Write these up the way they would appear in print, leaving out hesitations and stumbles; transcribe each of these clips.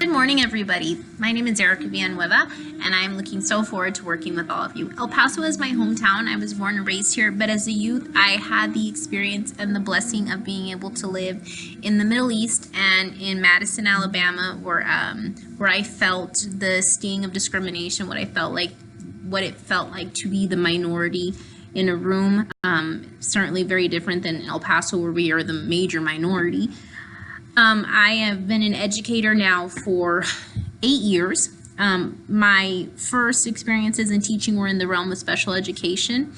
Good morning, everybody. My name is Villanueva, and I'm looking so forward to working with all of you. El Paso is my hometown. I was born and raised here, but as a youth, I had the experience and the blessing of being able to live in the Middle East and in Madison, Alabama, where I felt the sting of discrimination, what it felt like to be the minority in a room. Certainly very different than El Paso, where we are the major minority. I have been an educator now for 8 years. My first experiences in teaching were in the realm of special education.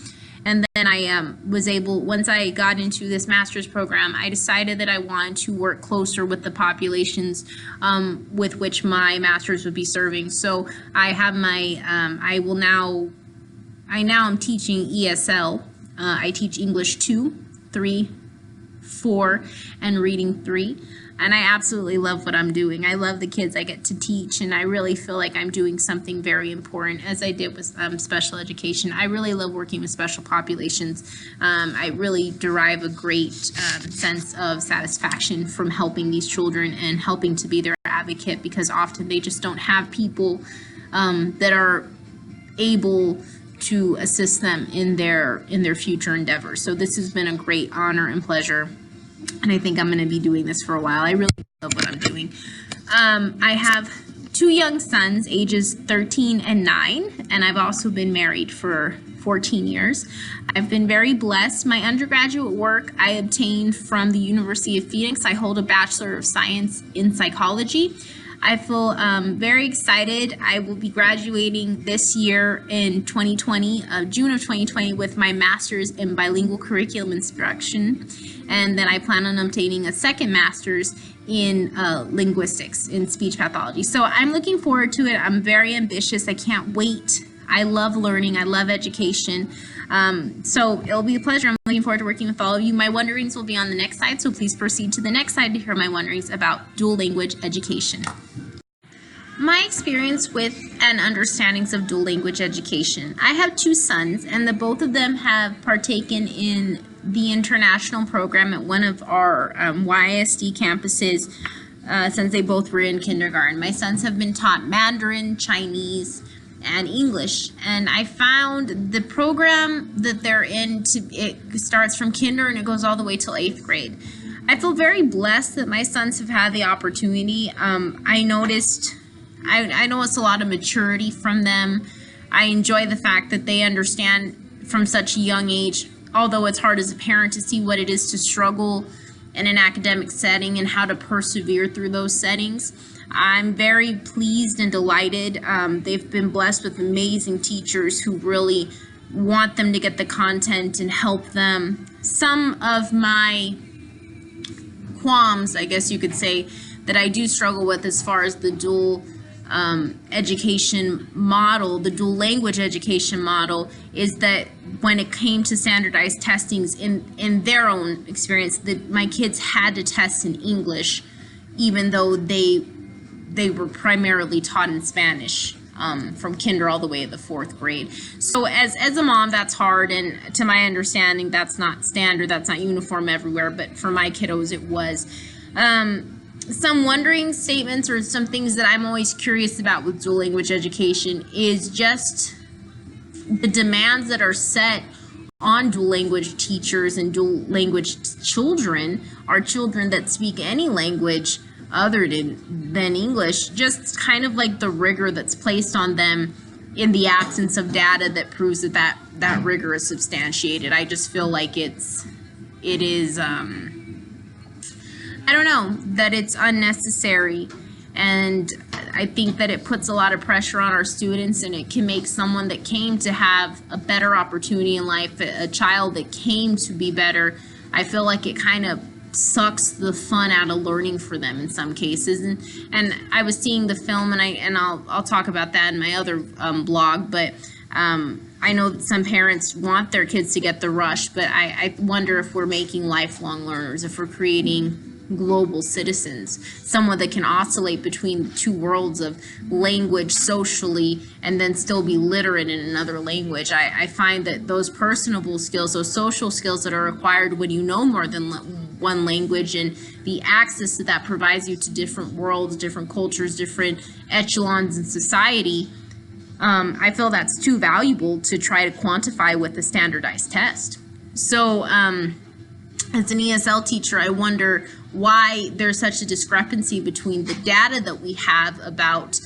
And then I was able, once I got into this master's program, I decided that I wanted to work closer with the populations with which my master's would be serving. So I have my, I now am teaching ESL. I teach English 2, 3, 4, and Reading 3. And I absolutely love what I'm doing. I love the kids I get to teach, and I really feel like I'm doing something very important, as I did with special education. I really love working with special populations. I really derive a great sense of satisfaction from helping these children and helping to be their advocate, because often they just don't have people that are able to assist them in their future endeavors. So this has been a great honor and pleasure. And I think I'm going to be doing this for a while. I really love what I'm doing. I have 2 young sons, ages 13 and 9, and I've also been married for 14 years. I've been very blessed. My undergraduate work I obtained from the University of Phoenix. I hold a Bachelor of Science in Psychology. I feel very excited. I will be graduating this year in 2020, June of 2020, with my master's in bilingual curriculum instruction. And then I plan on obtaining a second master's in linguistics, in speech pathology. So I'm looking forward to it. I'm very ambitious. I can't wait. I love learning. I love education. So it'll be a pleasure. I'm looking forward to working with all of you. My wonderings will be on the next slide, so please proceed to the next slide to hear my wonderings about dual language education. My experience with and understandings of dual language education. I have 2 sons, and both of them have partaken in the international program at one of our YSD campuses since they both were in kindergarten. My sons have been taught Mandarin, Chinese, and English, and I found the program that they're in, it starts from kinder and it goes all the way till 8th grade. I feel very blessed that my sons have had the opportunity. I noticed a lot of maturity from them. I enjoy the fact that they understand from such a young age, although it's hard as a parent to see what it is to struggle in an academic setting and how to persevere through those settings. I'm very pleased and delighted. They've been blessed with amazing teachers who really want them to get the content and help them. Some of my qualms, I guess you could say, that I do struggle with as far as the dual education model, the dual language education model, is that when it came to standardized testings in their own experience, that my kids had to test in English, even though they were primarily taught in Spanish from kinder all the way to the 4th grade. So as a mom, that's hard, and to my understanding, that's not standard, that's not uniform everywhere, but for my kiddos, it was. Some wondering statements or some things that I'm always curious about with dual language education is just the demands that are set on dual language teachers and dual language children, or children that speak any language other than English, just kind of like the rigor that's placed on them in the absence of data that proves that rigor is substantiated. I just feel like it is I don't know, that it's unnecessary, and I think that it puts a lot of pressure on our students, and it can make someone that came to have a better opportunity in life, a child that came to be better, I feel like it kind of sucks the fun out of learning for them in some cases. And I was seeing the film, and I'll talk about that in my other blog, but I know that some parents want their kids to get the rush, but I wonder if we're making lifelong learners, if we're creating global citizens, someone that can oscillate between 2 worlds of language socially and then still be literate in another language. I find that those personable skills, those social skills that are required when you know more than one language and the access that provides you to different worlds, different cultures, different echelons in society, I feel that's too valuable to try to quantify with a standardized test. So as an ESL teacher, I wonder why there's such a discrepancy between the data that we have about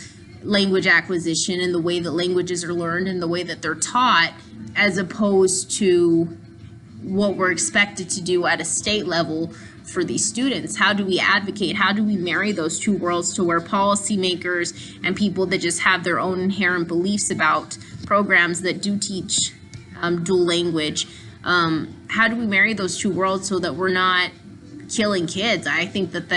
language acquisition and the way that languages are learned and the way that they're taught, as opposed to what we're expected to do at a state level for these students. How do we advocate? How do we marry those two worlds to where policymakers and people that just have their own inherent beliefs about programs that do teach dual language, how do we marry those two worlds so that we're not killing kids? I think that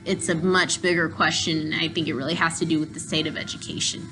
it's a much bigger question, and I think it really has to do with the state of education.